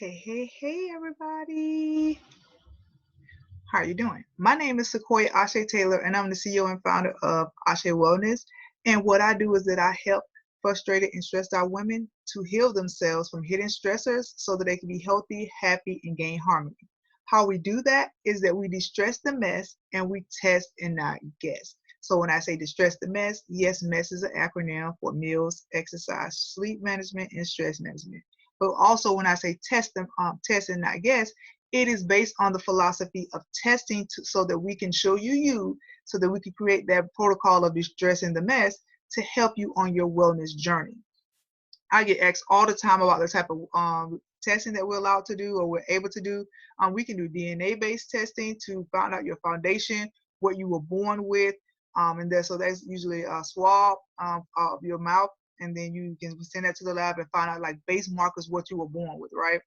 Hey, everybody. How are you doing? My name is Sequoia Ashe Taylor, and I'm the CEO and founder of Ashe Wellness. And what I do is that I help frustrated and stressed out women to heal themselves from hidden stressors so that they can be healthy, happy, and gain harmony. How we do that is that we distress the mess and we test and not guess. So when I say distress the mess, yes, mess is an acronym for meals, exercise, sleep management, and stress management. But also when I say test and not guess, it is based on the philosophy of testing so that we can show you so that we can create that protocol of distressing the mess to help you on your wellness journey. I get asked all the time about the type of testing that we're allowed to do or we're able to do. We can do DNA based testing to find out your foundation, what you were born with, so that's usually a swab of your mouth, and then you can send that to the lab and find out like base markers what you were born with, right?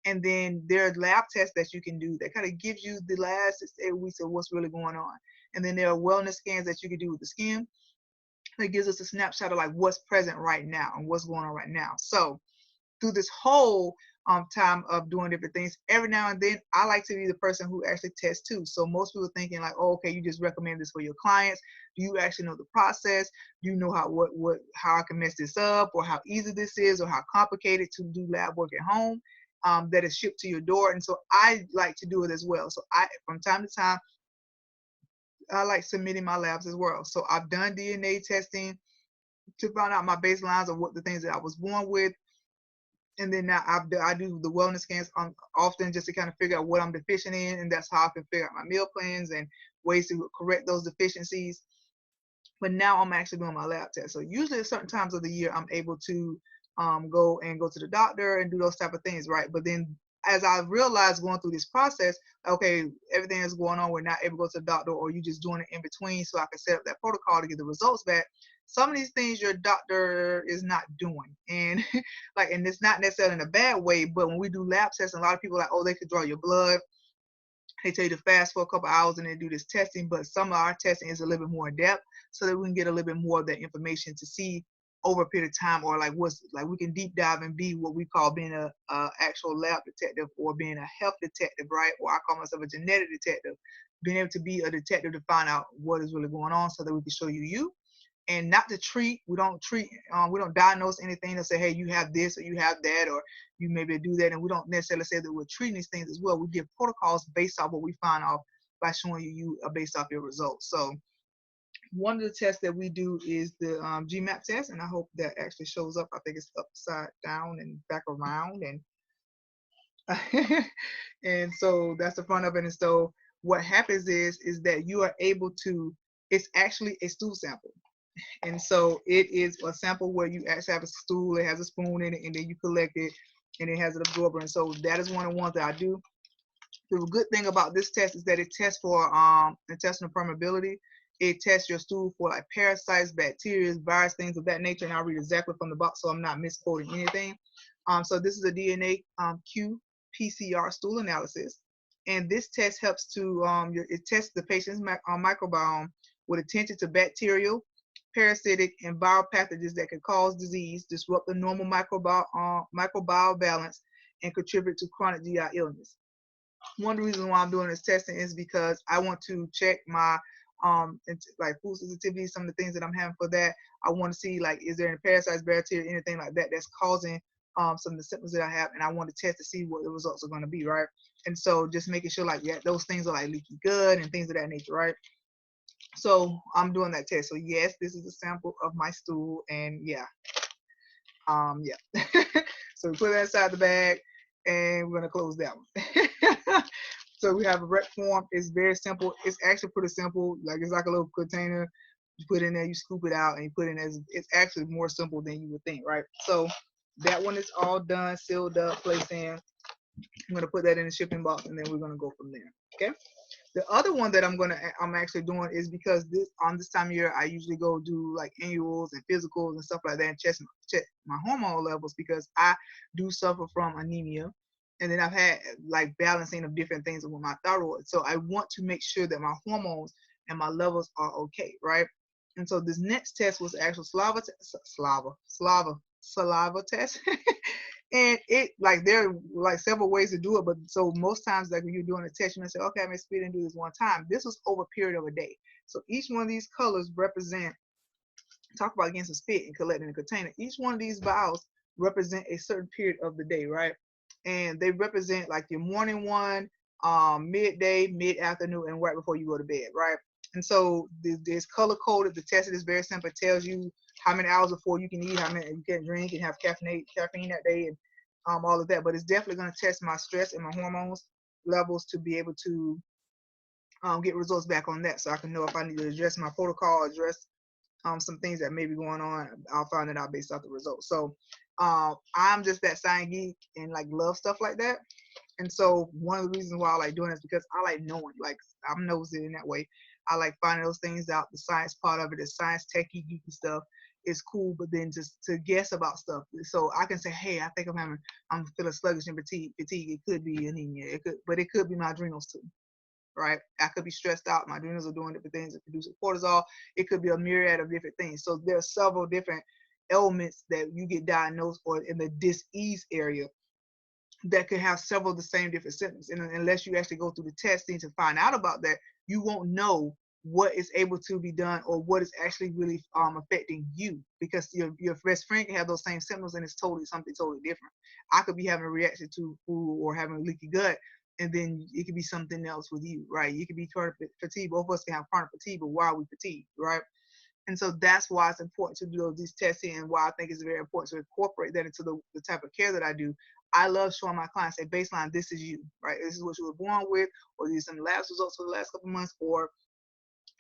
And then there are lab tests that you can do that kind of gives you the last 6 to 8 weeks of what's really going on. And then there are wellness scans that you can do with the skin that gives us a snapshot of like what's present right now and what's going on right now. So through this whole time of doing different things, every now and then I like to be the person who actually tests too. So most people thinking like, oh, okay, you just recommend this for your clients. Do you actually know the process? Do you know how I can mess this up, or how easy this is, or how complicated to do lab work at home that is shipped to your door? And so I like to do it as well. So I, from time to time, I like submitting my labs as well. So I've done DNA testing to find out my baselines of what the things that I was born with, and then now I do the wellness scans often just to kind of figure out what I'm deficient in, and that's how I can figure out my meal plans and ways to correct those deficiencies. But now I'm actually doing my lab test. So usually at certain times of the year, I'm able to go to the doctor and do those type of things, right? But then as I realized going through this process, okay, everything is going on, we're not able to go to the doctor, or you just doing it in between so I can set up that protocol to get the results back. Some of these things your doctor is not doing. And and it's not necessarily in a bad way, but when we do lab tests, a lot of people are like, oh, they could draw your blood, they tell you to fast for a couple hours and then do this testing, but some of our testing is a little bit more in depth so that we can get a little bit more of that information to see over a period of time, or like what's like we can deep dive and be what we call being a actual lab detective or being a health detective, right? Or I call myself a genetic detective, being able to be a detective to find out what is really going on so that we can show you and not to treat. We don't diagnose anything to say, hey, you have this or you have that, or you maybe do that. And we don't necessarily say that we're treating these things as well. We give protocols based off what we find off by showing you based off your results. So one of the tests that we do is the GMAP test, and I hope that actually shows up. I think it's upside down and back around, and and so that's the front of it. And so what happens is that you are able to. It's actually a stool sample. And so it is a sample where you actually have a stool, it has a spoon in it, and then you collect it, and it has an absorber. And so that is one of the ones that I do. The good thing about this test is that it tests for intestinal permeability. It tests your stool for like parasites, bacteria, virus, things of that nature. And I'll read exactly from the box so I'm not misquoting anything. So this is a DNA qPCR stool analysis. And this test helps to it tests the patient's microbiome with attention to bacterial, parasitic, and viral pathogens that can cause disease, disrupt the normal microbiome balance, and contribute to chronic GI illness. One of the reasons why I'm doing this testing is because I want to check my like food sensitivity, some of the things that I'm having for that. I want to see like is there any parasites, bacteria, anything like that that's causing some of the symptoms that I have, and I want to test to see what the results are going to be, right? And so just making sure like yeah, those things are like leaky gut and things of that nature, right? So I'm doing that test. So yes, this is a sample of my stool, and yeah. So we put that inside the bag, and we're gonna close that one. So we have a rec form. It's very simple. It's actually pretty simple. Like it's like a little container. You put in there, you scoop it out, and you put it in as. It's actually more simple than you would think, right? So that one is all done, sealed up, placed in. I'm gonna put that in the shipping box, and then we're gonna go from there. Okay. The other one that I'm actually doing is because this time of year I usually go do like annuals and physicals and stuff like that and check my hormone levels because I do suffer from anemia, and then I've had like balancing of different things with my thyroid. So I want to make sure that my hormones and my levels are okay, right? And so this next test was the actual saliva test. And it like there are like several ways to do it, but so most times like when you're doing a test, you might say, okay, I'm gonna spit and do this one time. This was over a period of a day. So each one of these colors represent, talk about against a spit and collecting a container. Each one of these vials represent a certain period of the day, right? And they represent like your morning one, midday, mid afternoon, and right before you go to bed, right? And so this color coded. The test is very simple. It tells you how many hours before you can eat, how many you can drink, and have caffeine that day, and all of that. But it's definitely going to test my stress and my hormones levels to be able to get results back on that, so I can know if I need to address my protocol, address some things that may be going on. I'll find it out based off the results. So I'm just that science geek and like love stuff like that. And so one of the reasons why I like doing it is because I like knowing, like I'm nosy in that way. I like finding those things out. The science part of it, the science techie geeky stuff is cool, but then just to guess about stuff. So I can say, hey, I think I'm feeling sluggish and fatigue. It could be anemia. But it could be my adrenals too, right? I could be stressed out. My adrenals are doing different things that produce cortisol. It could be a myriad of different things. So there are several different ailments that you get diagnosed or in the dis-ease area that could have several of the same different symptoms. And unless you actually go through the testing to find out about that, you won't know what is able to be done or what is actually really affecting you, because your best friend can have those same symptoms and it's totally something totally different. I could be having a reaction to food or having a leaky gut, and then it could be something else with you, right? You could be chronic fatigue. Both of us can have chronic fatigue, but why are we fatigued, right? And so that's why it's important to do these testing, and why I think it's very important to incorporate that into the type of care that I do. I love showing my clients, say, baseline, this is you, right? This is what you were born with, or these are some labs results for the last couple of months, or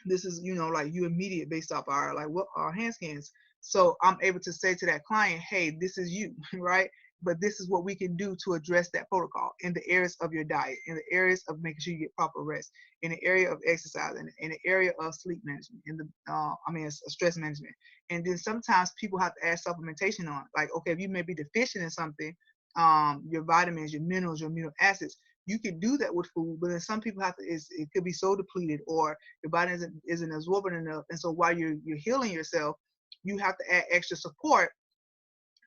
this is, like you immediate based off our like what our hand scans. So I'm able to say to that client, hey, this is you, right? But this is what we can do to address that protocol in the areas of your diet, in the areas of making sure you get proper rest, in the area of exercise, in the area of sleep management, in the stress management. And then sometimes people have to add supplementation on, like, okay, if you may be deficient in something, your vitamins, your minerals, your amino acids, you can do that with food, but then some people have to, it could be so depleted, or your body isn't absorbing enough. And so while you're healing yourself, you have to add extra support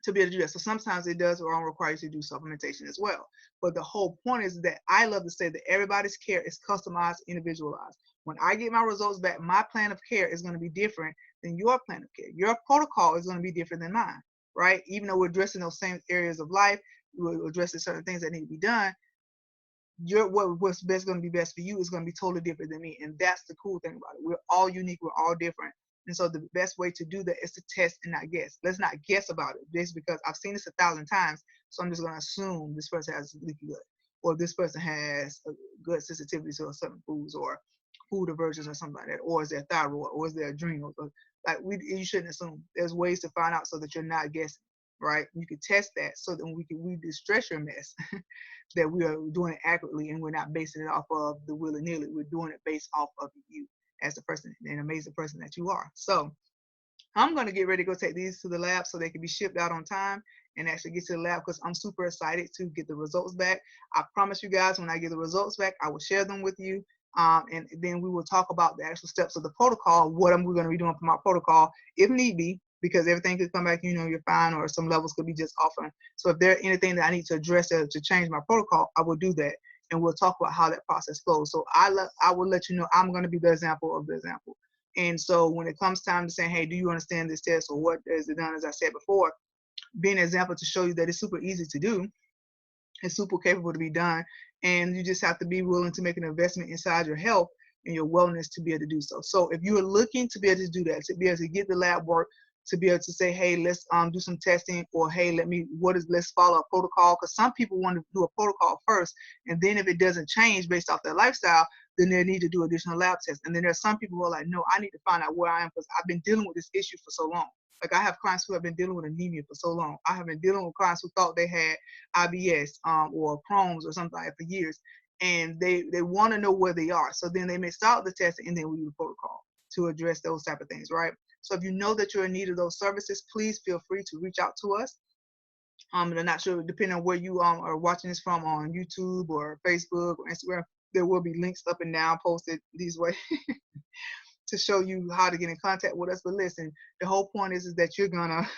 to be able to do that. So sometimes it does require you to do supplementation as well. But the whole point is that I love to say that everybody's care is customized, individualized. When I get my results back, my plan of care is going to be different than your plan of care. Your protocol is going to be different than mine, right? Even though we're addressing those same areas of life, we're addressing certain things that need to be done, what's best going to be best for you is going to be totally different than me. And that's the cool thing about it. We're all unique, we're all different. And so the best way to do that is to test and not guess. Let's not guess about it just because I've seen this 1,000 times, so I'm just going to assume this person has leaky gut, or this person has a gut sensitivity to certain foods, or food aversions or something like that, or is there thyroid, or is there adrenals, or like you shouldn't assume. There's ways to find out so that you're not guessing, right? You can test that so that we can distress your mess that we are doing it accurately, and we're not basing it off of the willy-nilly. We're doing it based off of you as the person, an amazing person that you are. So I'm going to get ready to go take these to the lab so they can be shipped out on time and actually get to the lab, because I'm super excited to get the results back. I promise you guys, when I get the results back, I will share them with you. And then we will talk about the actual steps of the protocol, what we're going to be doing for my protocol, if need be, because everything could come back, you're fine, or some levels could be just off. So if there's anything that I need to address to change my protocol, I will do that. And we'll talk about how that process flows. So I will let you know I'm going to be the example of the example. And so when it comes time to saying, hey, do you understand this test, or what is it done, as I said before, being an example to show you that it's super easy to do, it's super capable to be done, and you just have to be willing to make an investment inside your health and your wellness to be able to do so. So if you're looking to be able to do that, to be able to get the lab work, to be able to say, hey, let's do some testing, or hey, let's follow a protocol, because some people want to do a protocol first, and then if it doesn't change based off their lifestyle, then they need to do additional lab tests. And then there's some people who are like, no, I need to find out where I am, because I've been dealing with this issue for so long. Like, I have clients who have been dealing with anemia for so long. I have been dealing with clients who thought they had IBS or Crohn's or something like that for years, and they want to know where they are. So then they may start the testing, and then we do the protocol to address those type of things, right? So if you know that you're in need of those services, please feel free to reach out to us. And I'm not sure, depending on where you are watching this from, on YouTube or Facebook or Instagram, there will be links up and down posted these way to show you how to get in contact with us. But listen, the whole point is that you're gonna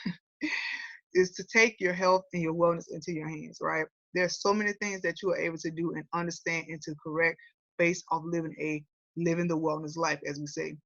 is to take your health and your wellness into your hands, right? There's so many things that you are able to do and understand and to correct based off living the wellness life, as we say.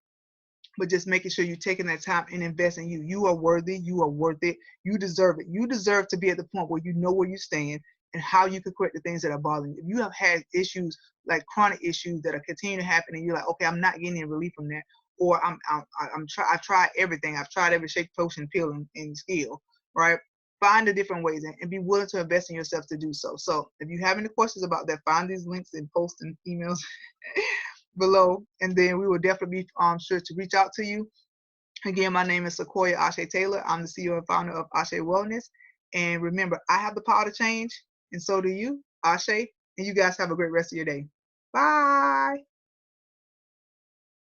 But just making sure you're taking that time and invest in you. You are worthy. You are worth it. You deserve it. You deserve to be at the point where you know where you stand and how you can correct the things that are bothering you. If you have had issues like chronic issues that are continuing to happen, and you're like, okay, I'm not getting any relief from that, or I've tried everything. I've tried every shake, potion, pill, and skill, right? Find the different ways and be willing to invest in yourself to do so. So if you have any questions about that, find these links and post and emails below, and then we will definitely be sure to reach out to you. Again, my name is Sequoia Ashe Taylor. I'm the CEO and founder of Ashe Wellness. And remember, I have the power to change, and so do you, Ashe. And you guys have a great rest of your day. Bye.